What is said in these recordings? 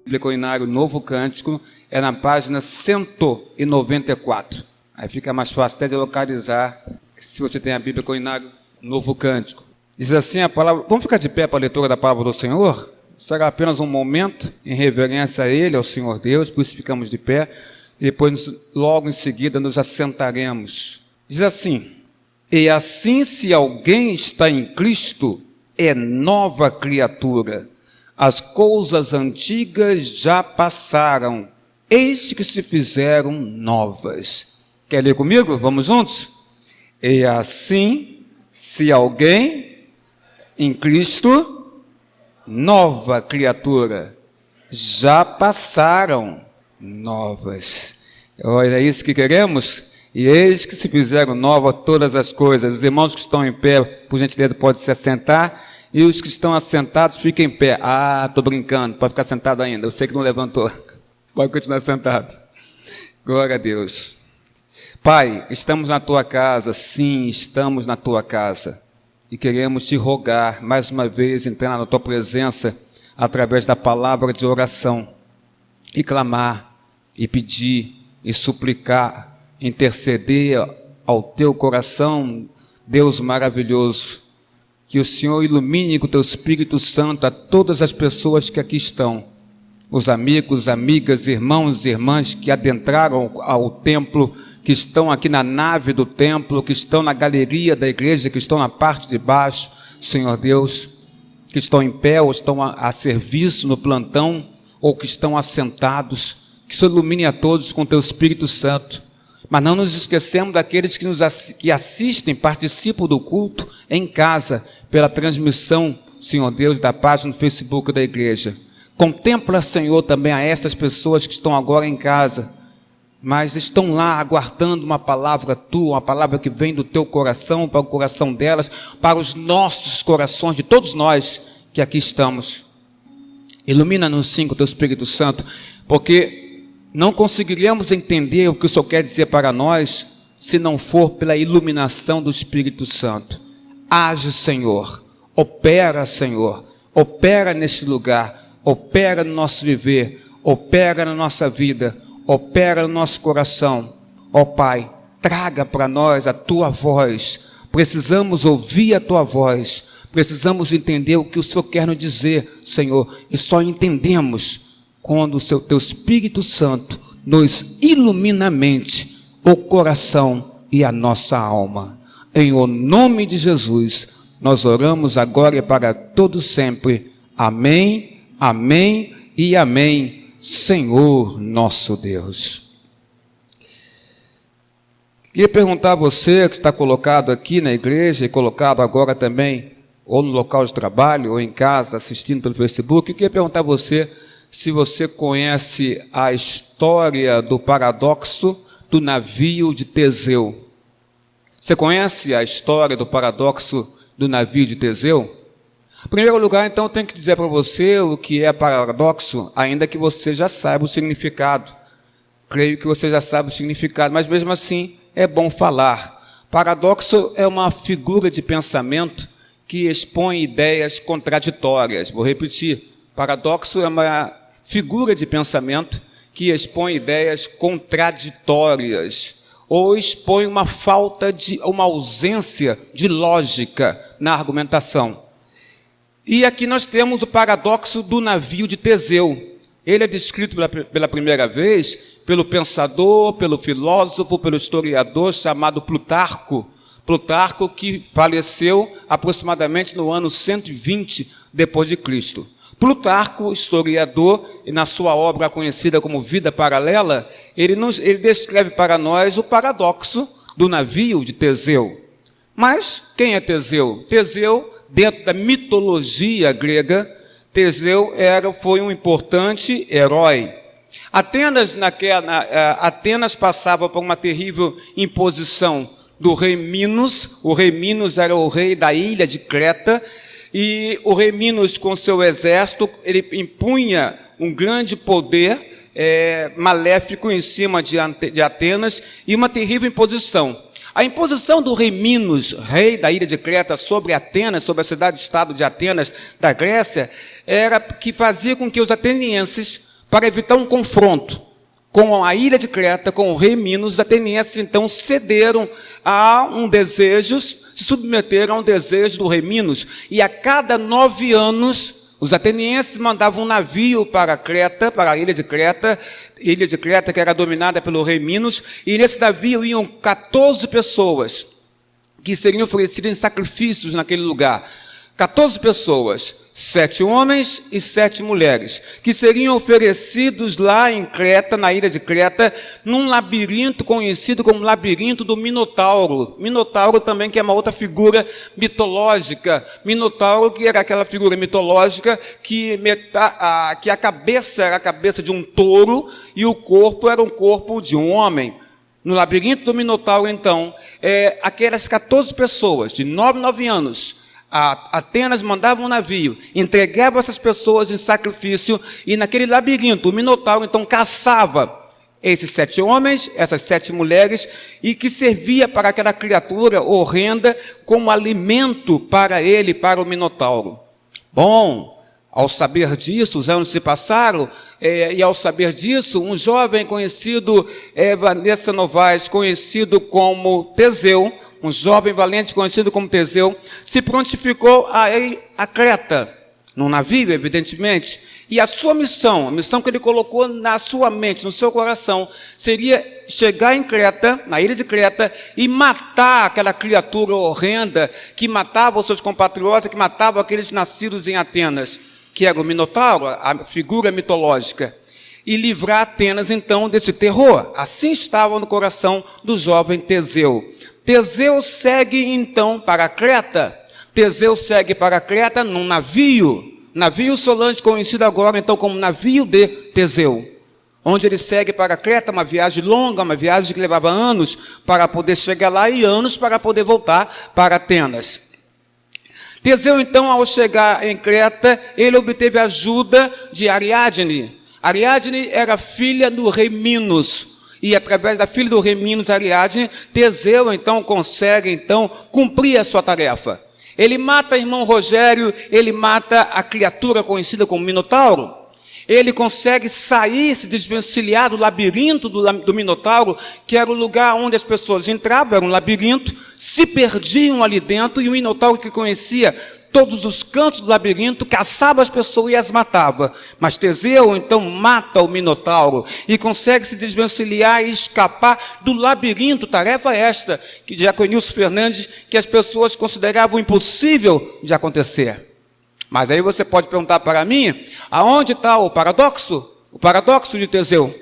Bíblia Inário Novo Cântico, é na página 194. Aí fica mais fácil até de localizar, se você tem a Bíblia Inário Novo Cântico. Diz assim a palavra, vamos ficar de pé para a leitura da palavra do Senhor? Será apenas um momento em reverência a Ele, ao Senhor Deus, por isso ficamos de pé, e depois logo em seguida nos assentaremos. Diz assim, e assim se alguém está em Cristo, é nova criatura. As coisas antigas já passaram, eis que se fizeram novas. Quer ler comigo? Vamos juntos? E assim, se alguém em Cristo, nova criatura, já passaram novas. Olha, é isso que queremos? E eis que se fizeram novas todas as coisas. Os irmãos que estão em pé, por gentileza, podem se assentar. E os que estão assentados, fiquem em pé. Ah, estou brincando, pode ficar sentado ainda. Eu sei que não levantou. Pode continuar sentado. Glória a Deus. Pai, estamos na tua casa. Sim, estamos na tua casa. E queremos te rogar, mais uma vez, entrar na tua presença, através da palavra de oração. E clamar, e pedir, e suplicar, interceder ao teu coração, Deus maravilhoso. Que o Senhor ilumine com o teu Espírito Santo a todas as pessoas que aqui estão, os amigos, amigas, irmãos e irmãs que adentraram ao templo, que estão aqui na nave do templo, que estão na galeria da igreja, que estão na parte de baixo, Senhor Deus, que estão em pé ou estão a serviço no plantão, ou que estão assentados, que o Senhor ilumine a todos com o teu Espírito Santo. Mas não nos esquecemos daqueles que assistem, participam do culto em casa, pela transmissão, Senhor Deus, da página no Facebook da igreja. Contempla, Senhor, também a essas pessoas que estão agora em casa, mas estão lá aguardando uma palavra tua, uma palavra que vem do teu coração, para o coração delas, para os nossos corações, de todos nós que aqui estamos. Ilumina-nos sim com o teu Espírito Santo, porque não conseguiremos entender o que o Senhor quer dizer para nós, se não for pela iluminação do Espírito Santo. Age, Senhor, opera, Senhor, opera neste lugar, opera no nosso viver, opera na nossa vida, opera no nosso coração. Ó Pai, traga para nós a tua voz, precisamos ouvir a tua voz, precisamos entender o que o Senhor quer nos dizer, Senhor, e só entendemos quando o teu Espírito Santo nos ilumina a mente, o coração e a nossa alma. Em o nome de Jesus, nós oramos agora e para todo sempre. Amém, amém e amém, Senhor nosso Deus. Queria perguntar a você que está colocado aqui na igreja e colocado agora também, ou no local de trabalho, ou em casa, assistindo pelo Facebook, eu queria perguntar a você se você conhece a história do paradoxo do navio de Teseu. Você conhece a história do paradoxo do navio de Teseu? Em primeiro lugar, então, eu tenho que dizer para você o que é paradoxo, ainda que você já saiba o significado. Creio que você já sabe o significado, mas mesmo assim é bom falar. Paradoxo é uma figura de pensamento que expõe ideias contraditórias. Vou repetir. Paradoxo é uma figura de pensamento que expõe ideias contraditórias ou expõe uma ausência de lógica na argumentação. E aqui nós temos o paradoxo do navio de Teseu. Ele é descrito pela primeira vez pelo pensador, pelo filósofo, pelo historiador chamado Plutarco. Plutarco, que faleceu aproximadamente no ano 120 depois de Cristo. Plutarco, historiador, e na sua obra conhecida como Vida Paralela, ele descreve para nós o paradoxo do navio de Teseu. Mas quem é Teseu? Teseu, dentro da mitologia grega, Teseu foi um importante herói. Atenas passava por uma terrível imposição do rei Minos. O rei Minos era o rei da ilha de Creta, e o rei Minos, com seu exército, ele impunha um grande poder maléfico em cima de Atenas, e uma terrível imposição. A imposição do rei Minos, rei da ilha de Creta, sobre Atenas, sobre a cidade-estado de Atenas, da Grécia, era que fazia com que os atenienses para evitar um confronto com a ilha de Creta, com o rei Minos, os atenienses então cederam a um desejo, se submeteram a um desejo do rei Minos, e a cada 9 anos, os atenienses mandavam um navio para Creta, para a ilha de Creta que era dominada pelo rei Minos, e nesse navio iam 14 pessoas, que seriam oferecidas em sacrifícios naquele lugar. 14 pessoas, 7 homens e 7 mulheres, que seriam oferecidos lá em Creta, na ilha de Creta, num labirinto conhecido como labirinto do Minotauro. Minotauro também, que é uma outra figura mitológica. Minotauro, que era aquela figura mitológica que a cabeça era a cabeça de um touro e o corpo era um corpo de um homem. No labirinto do Minotauro, então, aquelas 14 pessoas de 9 anos, Atenas mandava um navio, entregava essas pessoas em sacrifício, e naquele labirinto, o Minotauro, então, caçava esses 7 homens, essas 7 mulheres, e que servia para aquela criatura horrenda como alimento para ele, para o Minotauro. Bom, ao saber disso, os anos se passaram, e ao saber disso, um jovem conhecido, Vanessa Novaes, conhecido como Teseu, um jovem valente conhecido como Teseu, se prontificou a ir a Creta, num navio, evidentemente, e a sua missão, a missão que ele colocou na sua mente, no seu coração, seria chegar em Creta, na ilha de Creta, e matar aquela criatura horrenda que matava os seus compatriotas, que matava aqueles nascidos em Atenas, que era o Minotauro, a figura mitológica, e livrar Atenas, então, desse terror. Assim estava no coração do jovem Teseu. Teseu segue, então, para Creta. Teseu segue para Creta num navio solante, conhecido agora, então, como navio de Teseu, onde ele segue para Creta, uma viagem longa, uma viagem que levava anos para poder chegar lá e anos para poder voltar para Atenas. Teseu, então, ao chegar em Creta, ele obteve a ajuda de Ariadne. Ariadne era filha do rei Minos. E através da filha do rei Minos, Ariadne, Teseu, então, consegue, então, cumprir a sua tarefa. Ele mata o irmão Rogério, ele mata a criatura conhecida como Minotauro. Ele consegue sair, se desvencilhar do labirinto do Minotauro, que era o lugar onde as pessoas entravam, era um labirinto, se perdiam ali dentro, e o Minotauro, que conhecia todos os cantos do labirinto, caçava as pessoas e as matava. Mas Teseu, então, mata o Minotauro e consegue se desvencilhar e escapar do labirinto, tarefa esta, que Jaconilson Fernandes, que as pessoas consideravam impossível de acontecer. Mas aí você pode perguntar para mim, aonde está o paradoxo? O paradoxo de Teseu,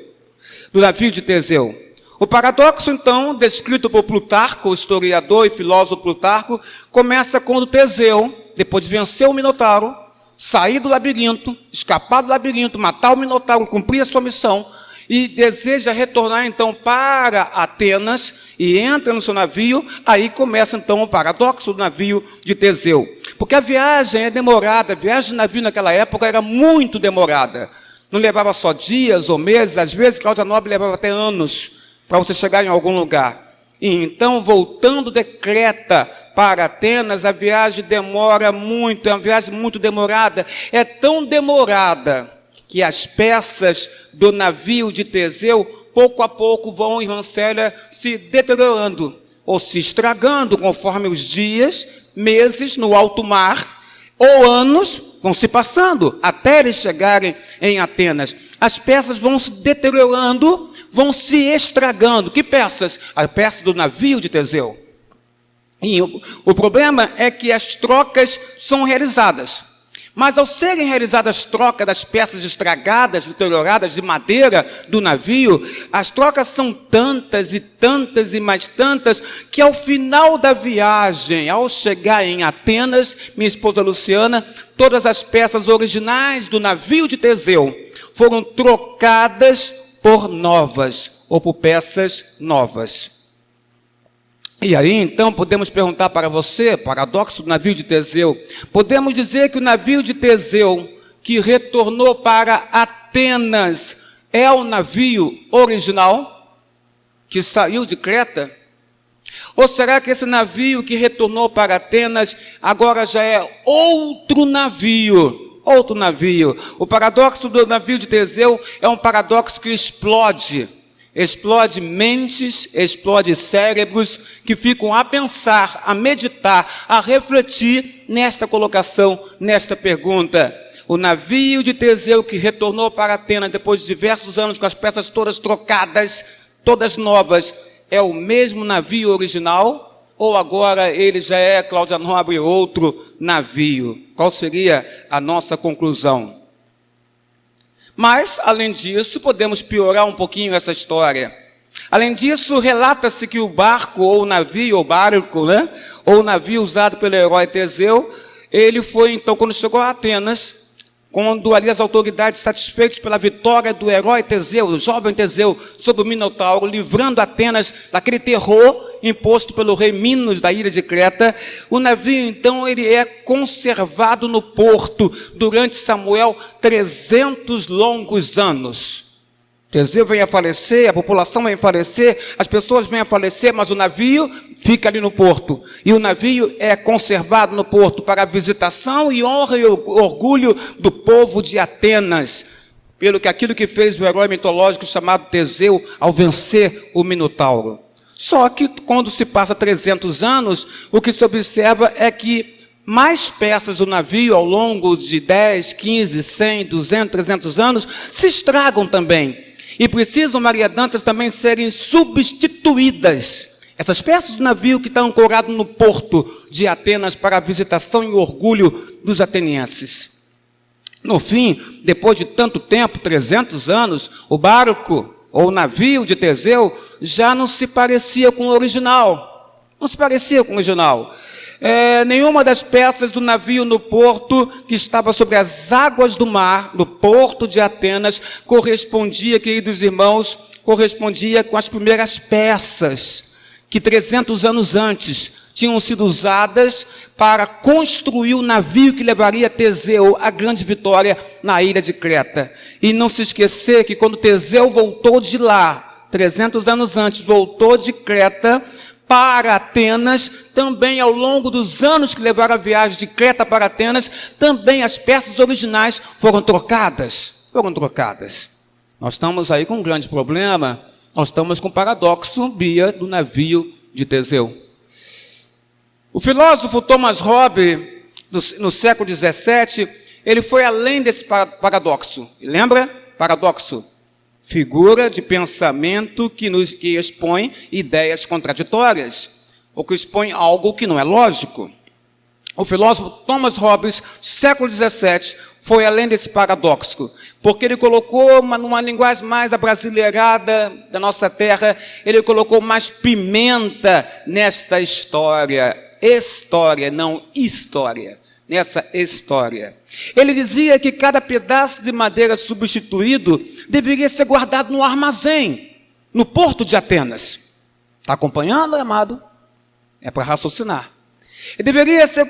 do navio de Teseu. O paradoxo, então, descrito por Plutarco, o historiador e filósofo Plutarco, começa quando Teseu, depois de vencer o Minotauro, sair do labirinto, escapar do labirinto, matar o Minotauro, cumprir a sua missão, e deseja retornar, então, para Atenas, e entra no seu navio. Aí começa, então, o paradoxo do navio de Teseu. Porque a viagem é demorada, a viagem de navio naquela época era muito demorada. Não levava só dias ou meses, às vezes Cláudia Nobre levava até anos para você chegar em algum lugar. E então, voltando de Creta para Atenas, a viagem demora muito, é uma viagem muito demorada. É tão demorada que as peças do navio de Teseu, pouco a pouco, vão, irmã Célia, se deteriorando, ou se estragando, conforme os dias, meses no alto mar, ou anos vão se passando, até eles chegarem em Atenas. As peças vão se deteriorando, vão se estragando. Que peças? As peças do navio de Teseu. E o problema é que as trocas são realizadas. Mas ao serem realizadas as trocas das peças estragadas, deterioradas de madeira do navio, as trocas são tantas e mais tantas, que ao final da viagem, ao chegar em Atenas, minha esposa Luciana, todas as peças originais do navio de Teseu foram trocadas por novas, ou por peças novas. E aí, então, podemos perguntar para você, paradoxo do navio de Teseu, podemos dizer que o navio de Teseu, que retornou para Atenas, é o navio original, que saiu de Creta? Ou será que esse navio que retornou para Atenas, agora já é outro navio, outro navio. O paradoxo do navio de Teseu é um paradoxo que explode mentes, explode cérebros que ficam a pensar, a meditar, a refletir nesta colocação, nesta pergunta. O navio de Teseu que retornou para Atenas depois de diversos anos com as peças todas trocadas, todas novas, é o mesmo navio original? Ou agora ele já é, Cláudia Nobre, outro navio? Qual seria a nossa conclusão? Mas, além disso, podemos piorar um pouquinho essa história. Além disso, relata-se que o barco, ou o navio, ou barco, ou o navio usado pelo herói Teseu, ele foi, então, quando chegou a Atenas, quando ali as autoridades, satisfeitas pela vitória do herói Teseu, do jovem Teseu, sobre o Minotauro, livrando Atenas daquele terror imposto pelo rei Minos da ilha de Creta, o navio, então, ele é conservado no porto durante Samuel 300 longos anos. Teseu vem a falecer, a população vem a falecer, as pessoas vêm a falecer, mas o navio fica ali no porto. E o navio é conservado no porto para a visitação e honra e orgulho do povo de Atenas, pelo que aquilo que fez o herói mitológico chamado Teseu ao vencer o Minotauro. Só que quando se passa 300 anos, o que se observa é que mais peças do navio ao longo de 10, 15, 100, 200, 300 anos se estragam também. E precisam, Maria Dantas, também serem substituídas. Essas peças do navio que estão ancoradas no porto de Atenas para a visitação e o orgulho dos atenienses. No fim, depois de tanto tempo, 300 anos, o barco ou o navio de Teseu já não se parecia com o original. Não se parecia com o original. Nenhuma das peças do navio no porto, que estava sobre as águas do mar, no porto de Atenas, correspondia, queridos irmãos, correspondia com as primeiras peças que 300 anos antes tinham sido usadas para construir o navio que levaria Teseu à grande vitória na ilha de Creta. E não se esquecer que quando Teseu voltou de lá, 300 anos antes, voltou de Creta para Atenas, também ao longo dos anos que levaram a viagem de Creta para Atenas, também as peças originais foram trocadas. Nós estamos aí com um grande problema, nós estamos com o paradoxo, Bia, do navio de Teseu. O filósofo Thomas Hobbes, no século XVII, ele foi além desse paradoxo. Lembra? Paradoxo. Figura de pensamento que expõe ideias contraditórias, ou que expõe algo que não é lógico. O filósofo Thomas Hobbes, século XVII, foi além desse paradoxo, porque ele colocou, numa linguagem mais abrasileirada da nossa terra, ele colocou mais pimenta nesta história. História, não história. Nessa história. Ele dizia que cada pedaço de madeira substituído deveria ser guardado no armazém, no porto de Atenas. Está acompanhando, amado? É para raciocinar. E deveria ser,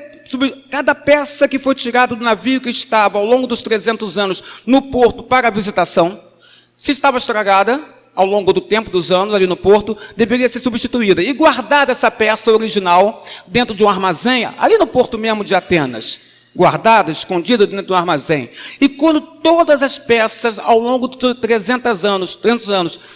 cada peça que foi tirada do navio que estava ao longo dos 300 anos no porto para a visitação, se estava estragada, ao longo do tempo, dos anos, ali no porto, deveria ser substituída. E guardada essa peça original dentro de um armazém, ali no porto mesmo de Atenas. Guardada, escondida dentro do armazém. E quando todas as peças, ao longo de 300 anos,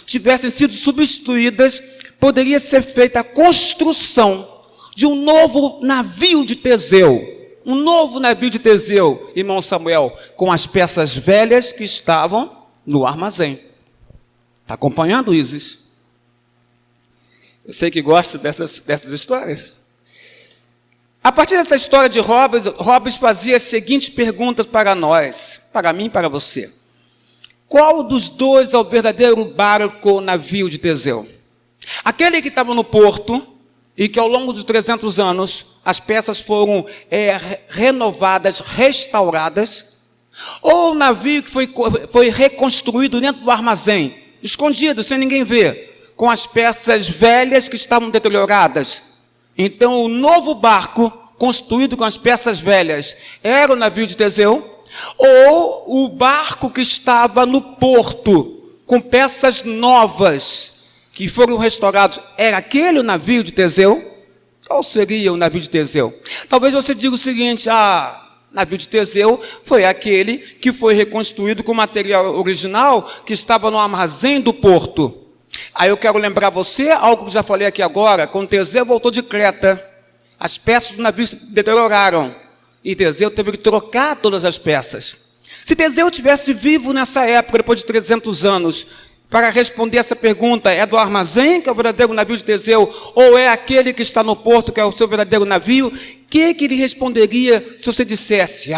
tivessem sido substituídas, poderia ser feita a construção de um novo navio de Teseu. Um novo navio de Teseu, irmão Samuel, com as peças velhas que estavam no armazém. Está acompanhando, Isis? Eu sei que gosta dessas histórias. A partir dessa história de Hobbes fazia as seguintes perguntas para nós, para mim e para você. Qual dos dois é o verdadeiro barco ou navio de Teseu? Aquele que estava no porto e que ao longo dos 300 anos as peças foram renovadas, restauradas, ou o navio que foi reconstruído dentro do armazém, escondido, sem ninguém ver, com as peças velhas que estavam deterioradas. Então, o novo barco, construído com as peças velhas, era o navio de Teseu, ou o barco que estava no porto, com peças novas, que foram restaurados, era aquele o navio de Teseu? Qual seria o navio de Teseu? Talvez você diga o seguinte, O navio de Teseu foi aquele que foi reconstruído com o material original que estava no armazém do porto. Aí eu quero lembrar você, algo que já falei aqui agora, quando Teseu voltou de Creta, as peças do navio se deterioraram, e Teseu teve que trocar todas as peças. Se Teseu tivesse vivo nessa época, depois de 300 anos, para responder essa pergunta, é do armazém, que é o verdadeiro navio de Teseu, ou é aquele que está no porto, que é o seu verdadeiro navio? O que ele responderia se você dissesse: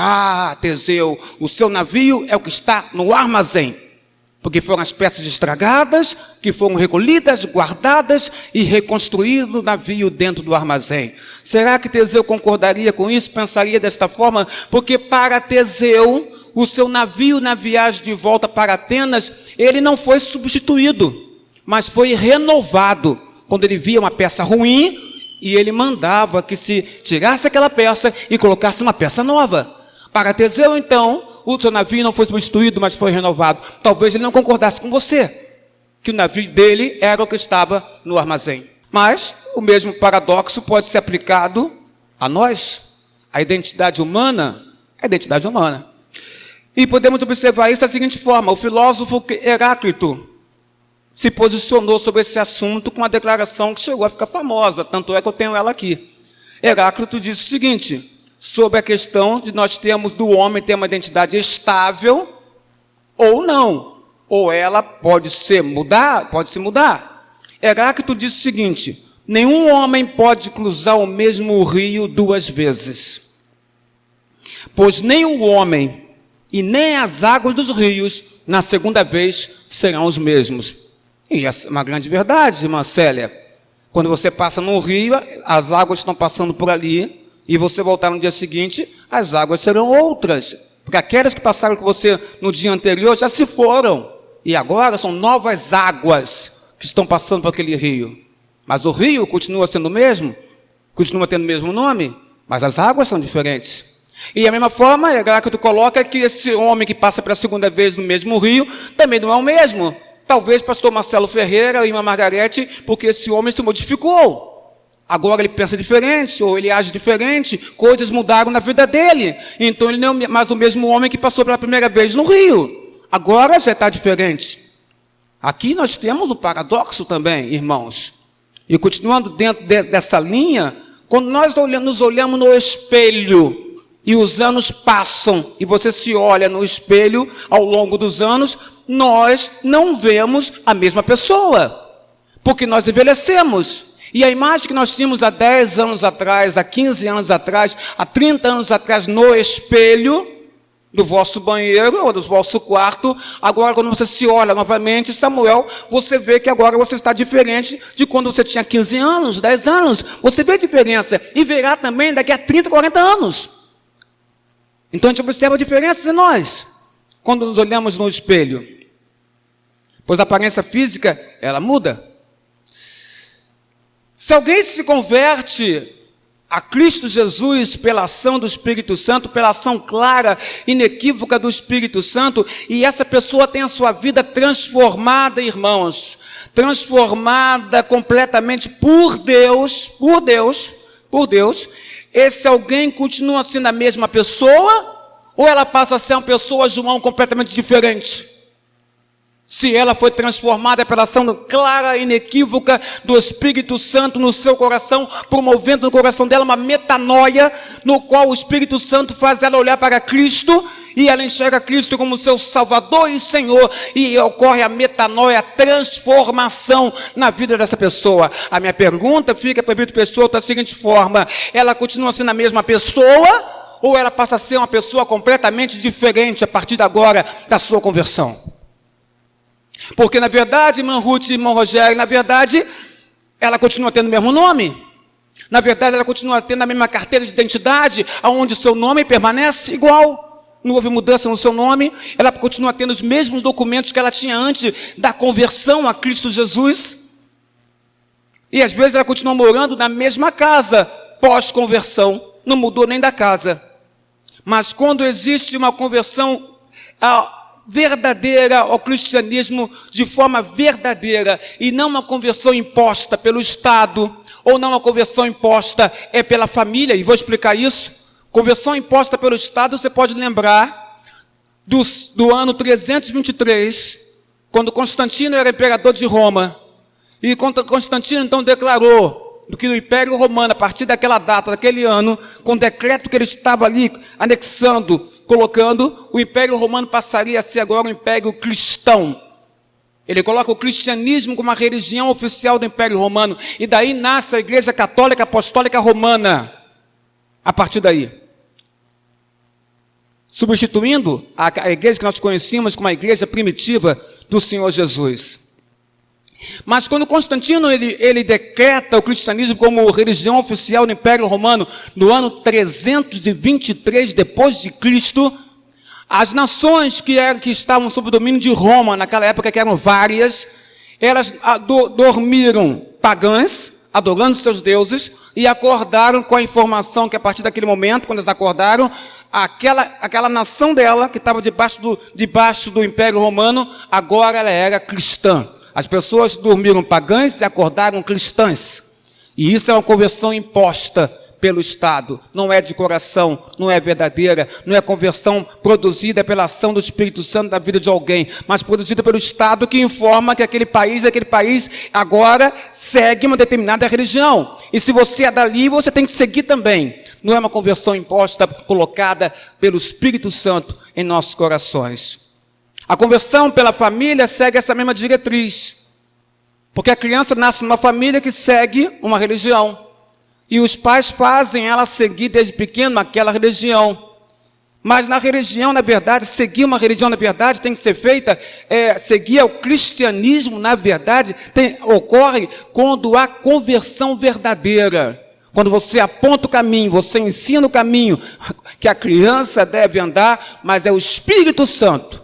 Teseu, o seu navio é o que está no armazém? Porque foram as peças estragadas, que foram recolhidas, guardadas e reconstruído o navio dentro do armazém. Será que Teseu concordaria com isso, pensaria desta forma? Porque para Teseu, o seu navio na viagem de volta para Atenas, ele não foi substituído, mas foi renovado. Quando ele via uma peça ruim, e ele mandava que se tirasse aquela peça e colocasse uma peça nova. Para Teseu, então, o seu navio não foi substituído, mas foi renovado. Talvez ele não concordasse com você, que o navio dele era o que estava no armazém. Mas o mesmo paradoxo pode ser aplicado a nós. A identidade humana é a identidade humana. E podemos observar isso da seguinte forma: o filósofo Heráclito se posicionou sobre esse assunto com uma declaração que chegou a ficar famosa, tanto é que eu tenho ela aqui. Heráclito disse o seguinte, sobre a questão de nós termos do homem ter uma identidade estável ou não, ou ela pode se mudar. Heráclito disse o seguinte: nenhum homem pode cruzar o mesmo rio duas vezes, pois nem o homem e nem as águas dos rios na segunda vez serão os mesmos. E essa é uma grande verdade, irmã Célia. Quando você passa num rio, as águas estão passando por ali, e você voltar no dia seguinte, as águas serão outras. Porque aquelas que passaram com você no dia anterior já se foram. E agora são novas águas que estão passando por aquele rio. Mas o rio continua sendo o mesmo, continua tendo o mesmo nome, mas as águas são diferentes. E da mesma forma, Heráclito coloca que esse homem que passa pela segunda vez no mesmo rio, também não é o mesmo. Talvez pastor Marcelo Ferreira e irmã Margarete, porque esse homem se modificou. Agora ele pensa diferente, ou ele age diferente, coisas mudaram na vida dele. Então ele não é mais o mesmo homem que passou pela primeira vez no rio. Agora já está diferente. Aqui nós temos o paradoxo também, irmãos. E continuando dentro dessa linha, quando nós nos olhamos no espelho, e os anos passam, e você se olha no espelho ao longo dos anos, nós não vemos a mesma pessoa, porque nós envelhecemos. E a imagem que nós tínhamos há 10 anos atrás, há 15 anos atrás, há 30 anos atrás, no espelho do vosso banheiro ou do vosso quarto, agora quando você se olha novamente, Samuel, você vê que agora você está diferente de quando você tinha 15 anos, 10 anos. Você vê a diferença, e verá também daqui a 30, 40 anos. Então a gente observa a diferença em nós, quando nos olhamos no espelho. Pois a aparência física, ela muda. Se alguém se converte a Cristo Jesus pela ação do Espírito Santo, pela ação clara, inequívoca do Espírito Santo, e essa pessoa tem a sua vida transformada, irmãos, transformada completamente por Deus, esse alguém continua sendo a mesma pessoa, ou ela passa a ser uma pessoa, João, completamente diferente? Se ela foi transformada pela ação clara e inequívoca do Espírito Santo no seu coração, promovendo no coração dela uma metanoia, no qual o Espírito Santo faz ela olhar para Cristo, e ela enxerga Cristo como seu Salvador e Senhor, e ocorre a metanoia, a transformação na vida dessa pessoa. A minha pergunta fica para a pessoa da seguinte forma: ela continua sendo a mesma pessoa, ou ela passa a ser uma pessoa completamente diferente a partir de agora da sua conversão? Porque na verdade, irmã Ruth e irmão Rogério, na verdade, ela continua tendo o mesmo nome. Na verdade, ela continua tendo a mesma carteira de identidade, onde o seu nome permanece igual. Não houve mudança no seu nome. Ela continua tendo os mesmos documentos que ela tinha antes da conversão a Cristo Jesus. E às vezes ela continua morando na mesma casa pós-conversão. Não mudou nem da casa. Mas quando existe uma conversão verdadeira ao cristianismo, de forma verdadeira, e não uma conversão imposta pelo Estado, ou não uma conversão imposta pela família, e vou explicar isso. Conversão imposta pelo Estado, você pode lembrar do ano 323, quando Constantino era imperador de Roma. E Constantino então declarou que o Império Romano, a partir daquela data, daquele ano, com o decreto que ele estava ali anexando, colocando, o Império Romano passaria a ser agora um Império Cristão. Ele coloca o cristianismo como a religião oficial do Império Romano. E daí nasce a Igreja Católica Apostólica Romana. A partir daí. Substituindo a igreja que nós conhecíamos como a igreja primitiva do Senhor Jesus. Mas quando Constantino ele decreta o cristianismo como religião oficial do Império Romano, no ano 323 depois de Cristo, as nações que estavam sob o domínio de Roma, naquela época, que eram várias, elas dormiram pagãs, adorando seus deuses, e acordaram com a informação que a partir daquele momento, quando eles acordaram, aquela nação dela, que estava debaixo do Império Romano, agora ela era cristã. As pessoas dormiram pagãs e acordaram cristãs. E isso é uma conversão imposta pelo Estado, não é de coração, não é verdadeira, não é conversão produzida pela ação do Espírito Santo na vida de alguém, mas produzida pelo Estado que informa que aquele país agora segue uma determinada religião. E se você é dali, você tem que seguir também. Não é uma conversão imposta, colocada pelo Espírito Santo em nossos corações. A conversão pela família segue essa mesma diretriz, porque a criança nasce numa família que segue uma religião. E os pais fazem ela seguir desde pequeno aquela religião. Mas na religião, na verdade, seguir uma religião, na verdade, tem que ser feita, seguir o cristianismo, na verdade, ocorre quando há conversão verdadeira. Quando você aponta o caminho, você ensina o caminho que a criança deve andar, mas é o Espírito Santo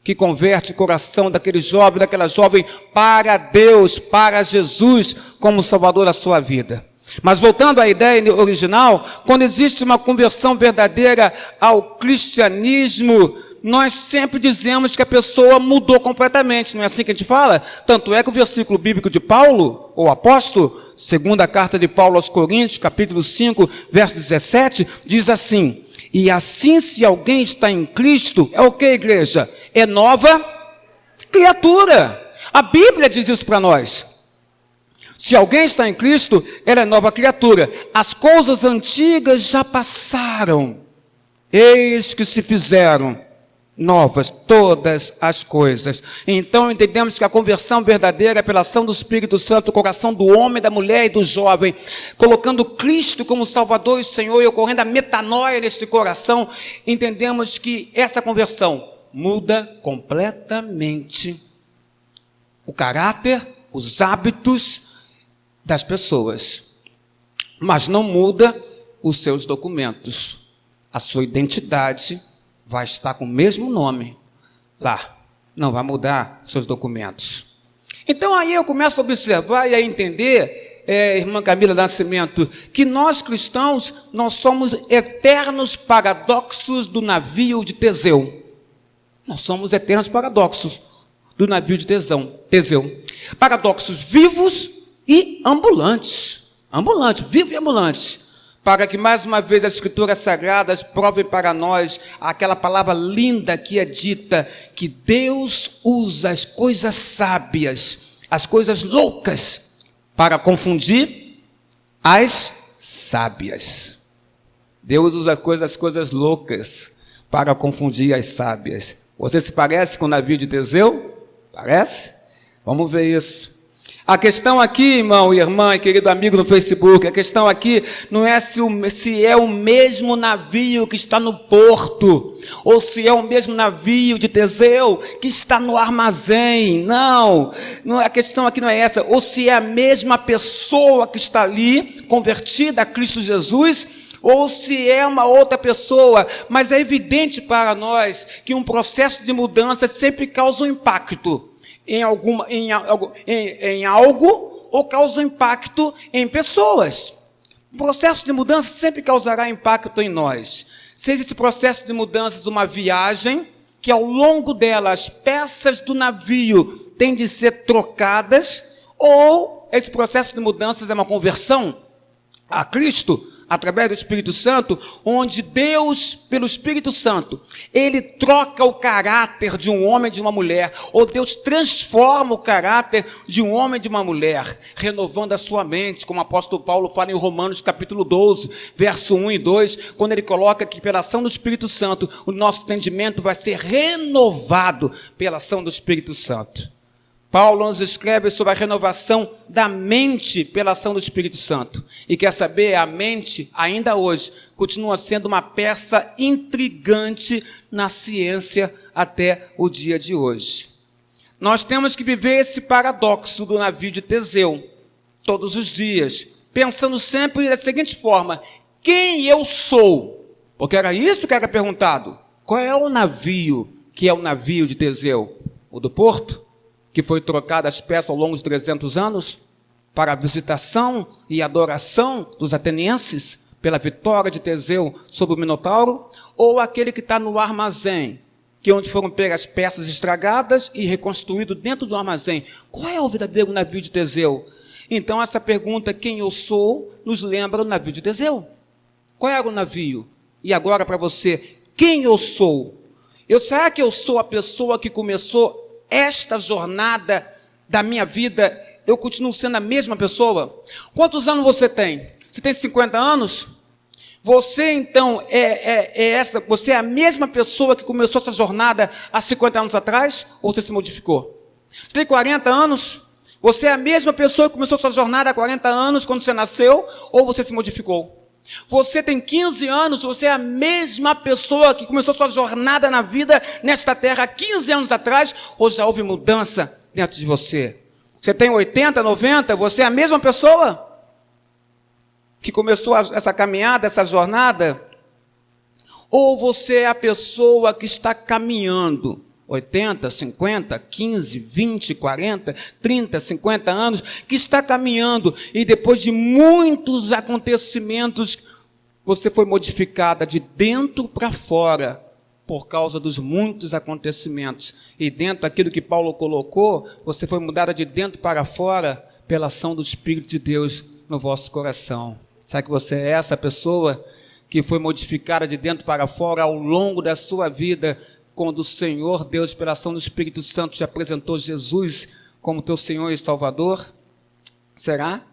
que converte o coração daquele jovem, daquela jovem, para Deus, para Jesus, como Salvador da sua vida. Mas voltando à ideia original, quando existe uma conversão verdadeira ao cristianismo, nós sempre dizemos que a pessoa mudou completamente, não é assim que a gente fala? Tanto é que o versículo bíblico de Paulo, o apóstolo, segunda carta de Paulo aos Coríntios, capítulo 5, verso 17, diz assim: e assim, se alguém está em Cristo, é o que, igreja? É nova criatura. A Bíblia diz isso para nós. Se alguém está em Cristo, ela é nova criatura. As coisas antigas já passaram, eis que se fizeram novas todas as coisas. Então entendemos que a conversão verdadeira é pela ação do Espírito Santo, no coração do homem, da mulher e do jovem, colocando Cristo como Salvador e Senhor e ocorrendo a metanoia neste coração. Entendemos que essa conversão muda completamente o caráter, os hábitos das pessoas, mas não muda os seus documentos. A sua identidade vai estar com o mesmo nome lá, não vai mudar seus documentos. Então aí eu começo a observar e a entender, irmã Camila Nascimento, que nós cristãos, nós somos eternos paradoxos do navio de Teseu. Nós somos eternos paradoxos do navio de Teseu. Paradoxos vivos e ambulantes, vivo e ambulante, para que mais uma vez as Escrituras Sagradas provem para nós aquela palavra linda que é dita, que Deus usa as coisas sábias, as coisas loucas, para confundir as sábias. Deus usa as coisas loucas para confundir as sábias. Você se parece com o navio de Teseu? Parece? Vamos ver isso. A questão aqui, irmão e irmã e querido amigo no Facebook, a questão aqui não é se é o mesmo navio que está no porto, ou se é o mesmo navio de Teseu que está no armazém. Não, a questão aqui não é essa. Ou se é a mesma pessoa que está ali, convertida a Cristo Jesus, ou se é uma outra pessoa. Mas é evidente para nós que um processo de mudança sempre causa um impacto em algo, ou causa um impacto em pessoas. O processo de mudança sempre causará impacto em nós. Seja esse processo de mudanças uma viagem, que ao longo dela as peças do navio têm de ser trocadas, ou esse processo de mudanças é uma conversão a Cristo, através do Espírito Santo, onde Deus, pelo Espírito Santo, Ele troca o caráter de um homem e de uma mulher, ou Deus transforma o caráter de um homem e de uma mulher, renovando a sua mente, como o apóstolo Paulo fala em Romanos capítulo 12, verso 1 e 2, quando ele coloca que pela ação do Espírito Santo, o nosso entendimento vai ser renovado pela ação do Espírito Santo. Paulo nos escreve sobre a renovação da mente pela ação do Espírito Santo. E quer saber, a mente, ainda hoje, continua sendo uma peça intrigante na ciência até o dia de hoje. Nós temos que viver esse paradoxo do navio de Teseu, todos os dias, pensando sempre da seguinte forma: quem eu sou? Porque era isso que era perguntado. Qual é o navio que é o navio de Teseu? O do Porto? Que foi trocado as peças ao longo dos 300 anos para a visitação e adoração dos atenienses pela vitória de Teseu sobre o Minotauro, ou aquele que está no armazém, que é onde foram pegas as peças estragadas e reconstruído dentro do armazém? Qual é o verdadeiro navio de Teseu? Então essa pergunta, quem eu sou, nos lembra o navio de Teseu. Qual era o navio? E agora para você, quem eu sou? Será que eu sou a pessoa que começou esta jornada da minha vida? Eu continuo sendo a mesma pessoa? Quantos anos você tem? Você tem 50 anos? Você então você é a mesma pessoa que começou essa jornada há 50 anos atrás? Ou você se modificou? Você tem 40 anos? Você é a mesma pessoa que começou essa jornada há 40 anos quando você nasceu? Ou você se modificou? Você tem 15 anos, você é a mesma pessoa que começou sua jornada na vida nesta terra há 15 anos atrás, ou já houve mudança dentro de você? Você tem 80, 90, você é a mesma pessoa que começou essa caminhada, essa jornada? Ou você é a pessoa que está caminhando 80, 50, 15, 20, 40, 30, 50 anos, que está caminhando e depois de muitos acontecimentos, você foi modificada de dentro para fora por causa dos muitos acontecimentos. E dentro daquilo que Paulo colocou, você foi mudada de dentro para fora pela ação do Espírito de Deus no vosso coração. Sabe que você é essa pessoa que foi modificada de dentro para fora ao longo da sua vida, quando o Senhor Deus, pela ação do Espírito Santo, te apresentou Jesus como teu Senhor e Salvador? Será?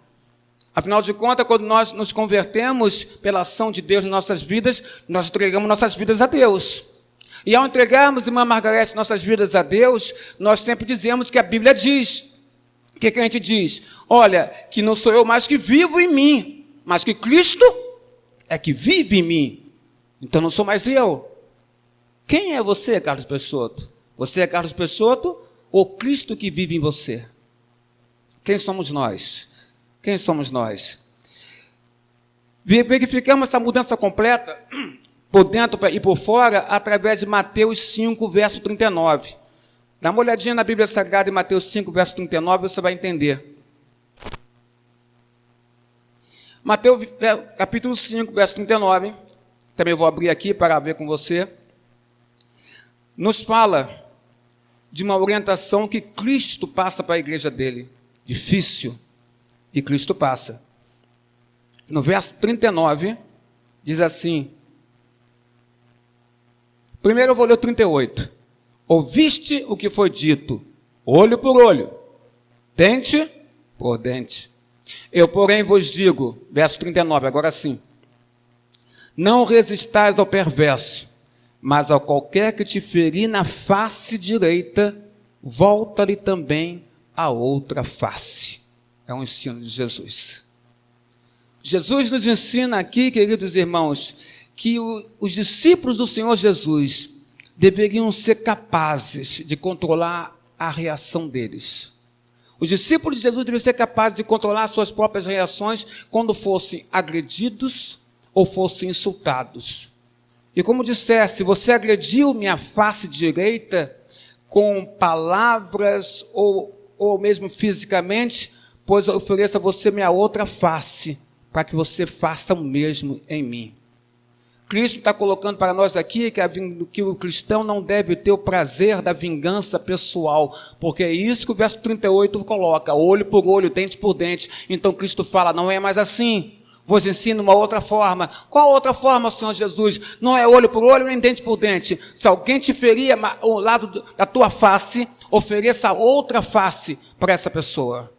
Afinal de contas, quando nós nos convertemos pela ação de Deus em nossas vidas, nós entregamos nossas vidas a Deus. E ao entregarmos, irmã Margarete, nossas vidas a Deus, nós sempre dizemos que a Bíblia diz. O que a gente diz? Olha, que não sou eu mais que vivo em mim, mas que Cristo é que vive em mim. Então não sou mais eu. Quem é você, Carlos Peixoto? Você é Carlos Peixoto ou Cristo que vive em você? Quem somos nós? Quem somos nós? Verificamos essa mudança completa, por dentro e por fora, através de Mateus 5, verso 39. Dá uma olhadinha na Bíblia Sagrada em Mateus 5, verso 39, você vai entender. Mateus, capítulo 5, verso 39, também vou abrir aqui para ver com você, nos fala de uma orientação que Cristo passa para a igreja dele. Difícil, e Cristo passa. No verso 39, diz assim, primeiro eu vou ler o 38. Ouviste o que foi dito, olho por olho, dente por dente. Eu, porém, vos digo, verso 39, agora sim, não resistais ao perverso, mas a qualquer que te ferir na face direita, volta-lhe também a outra face. É um ensino de Jesus. Jesus nos ensina aqui, queridos irmãos, que os discípulos do Senhor Jesus deveriam ser capazes de controlar a reação deles. Os discípulos de Jesus deveriam ser capazes de controlar suas próprias reações quando fossem agredidos ou fossem insultados. E como dissesse, se você agrediu minha face direita com palavras ou mesmo fisicamente, pois eu ofereço a você minha outra face, para que você faça o mesmo em mim. Cristo está colocando para nós aqui que o cristão não deve ter o prazer da vingança pessoal, porque é isso que o verso 38 coloca, olho por olho, dente por dente. Então Cristo fala, não é mais assim. Vos ensino uma outra forma. Qual outra forma, Senhor Jesus? Não é olho por olho, nem dente por dente. Se alguém te ferir o lado da tua face, ofereça outra face para essa pessoa.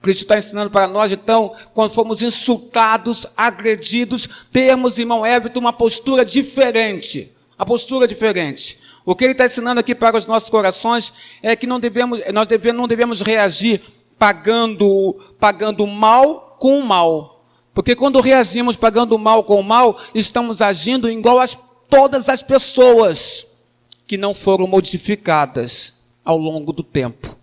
Cristo está ensinando para nós, então, quando fomos insultados, agredidos, termos, irmão Everton, uma postura diferente. A postura diferente. O que ele está ensinando aqui para os nossos corações é que não devemos reagir pagando mal com o mal. Porque quando reagimos pagando o mal com o mal, estamos agindo igual a todas as pessoas que não foram modificadas ao longo do tempo.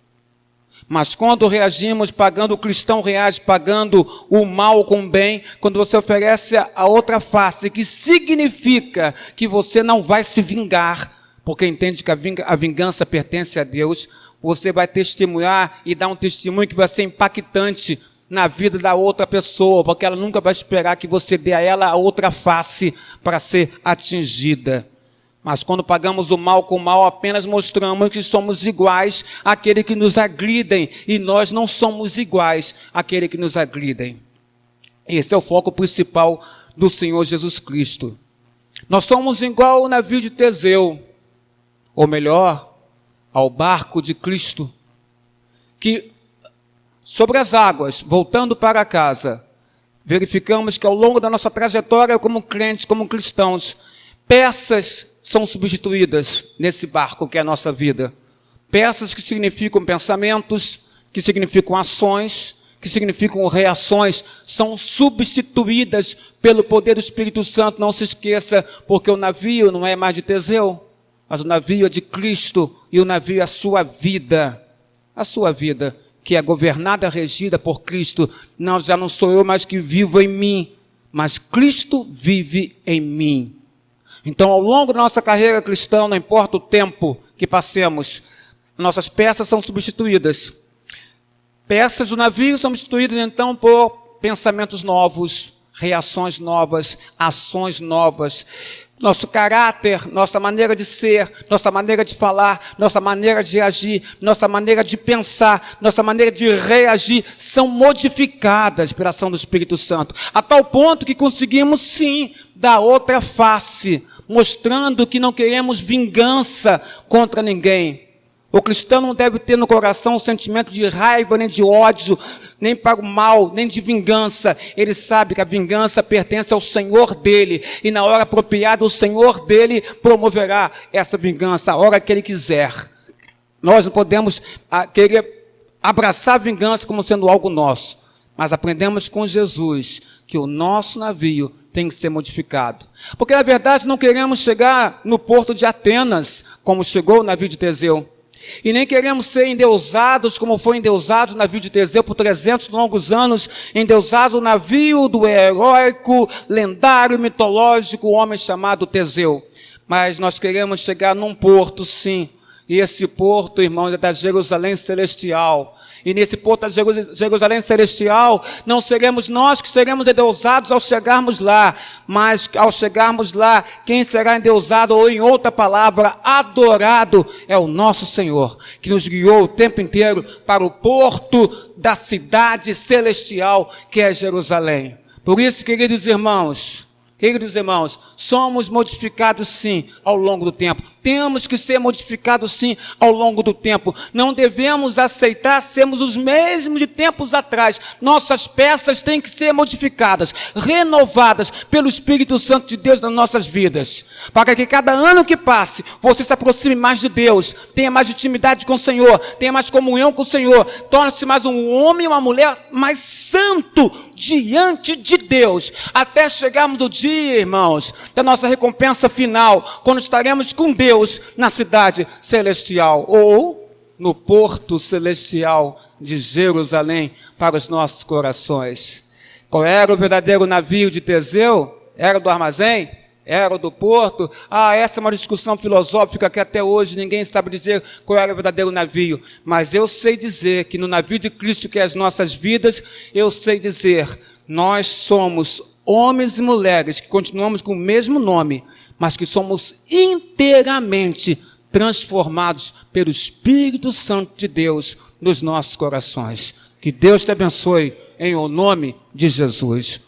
Mas quando reagimos o cristão reage pagando o mal com o bem, quando você oferece a outra face, que significa que você não vai se vingar, porque entende que a vingança pertence a Deus, você vai testemunhar e dar um testemunho que vai ser impactante na vida da outra pessoa, porque ela nunca vai esperar que você dê a ela a outra face para ser atingida. Mas quando pagamos o mal com o mal, apenas mostramos que somos iguais àquele que nos agridem, e nós não somos iguais àquele que nos agridem. Esse é o foco principal do Senhor Jesus Cristo. Nós somos igual ao navio de Teseu, ou melhor, ao barco de Cristo, que sobre as águas, voltando para casa, verificamos que ao longo da nossa trajetória como crentes, como cristãos, peças são substituídas nesse barco que é a nossa vida. Peças que significam pensamentos, que significam ações, que significam reações, são substituídas pelo poder do Espírito Santo. Não se esqueça, porque o navio não é mais de Teseu, mas o navio é de Cristo, e o navio é a sua vida. A sua vida, que é governada, regida por Cristo. Não, já não sou eu mais que vivo em mim, mas Cristo vive em mim. Então, ao longo da nossa carreira cristã, não importa o tempo que passemos, nossas peças são substituídas. Peças do navio são substituídas, então, por pensamentos novos, reações novas, ações novas. Nosso caráter, nossa maneira de ser, nossa maneira de falar, nossa maneira de agir, nossa maneira de pensar, nossa maneira de reagir, são modificadas pela ação do Espírito Santo, a tal ponto que conseguimos sim dar outra face, mostrando que não queremos vingança contra ninguém. O cristão não deve ter no coração um sentimento de raiva, nem de ódio, nem para o mal, nem de vingança. Ele sabe que a vingança pertence ao Senhor dele, e na hora apropriada o Senhor dele promoverá essa vingança, a hora que ele quiser. Nós não podemos querer abraçar a vingança como sendo algo nosso, mas aprendemos com Jesus que o nosso navio tem que ser modificado. Porque na verdade não queremos chegar no porto de Atenas, como chegou o navio de Teseu. E nem queremos ser endeusados como foi endeusado o navio de Teseu por 300 longos anos, endeusado o navio do heróico, lendário, mitológico homem chamado Teseu. Mas nós queremos chegar num porto, sim. E esse porto, irmãos, é da Jerusalém Celestial. E nesse porto da Jerusalém Celestial, não seremos nós que seremos endeusados ao chegarmos lá. Mas ao chegarmos lá, quem será endeusado, ou em outra palavra, adorado, é o nosso Senhor, que nos guiou o tempo inteiro para o porto da cidade celestial, que é Jerusalém. Por isso, queridos irmãos, somos modificados sim ao longo do tempo. Temos que ser modificados sim ao longo do tempo. Não devemos aceitar sermos os mesmos de tempos atrás. Nossas peças têm que ser modificadas, renovadas pelo Espírito Santo de Deus nas nossas vidas. Para que cada ano que passe, você se aproxime mais de Deus, tenha mais intimidade com o Senhor, tenha mais comunhão com o Senhor, torne-se mais um homem e uma mulher mais santo diante de Deus, até chegarmos no dia, irmãos, da nossa recompensa final, quando estaremos com Deus na cidade celestial, ou no porto celestial de Jerusalém, para os nossos corações. Qual era o verdadeiro navio de Teseu? Era do armazém? Era do porto? Essa é uma discussão filosófica que até hoje ninguém sabe dizer qual era o verdadeiro navio. Mas eu sei dizer que no navio de Cristo, que é as nossas vidas, eu sei dizer, nós somos homens e mulheres que continuamos com o mesmo nome, mas que somos inteiramente transformados pelo Espírito Santo de Deus nos nossos corações. Que Deus te abençoe em o nome de Jesus.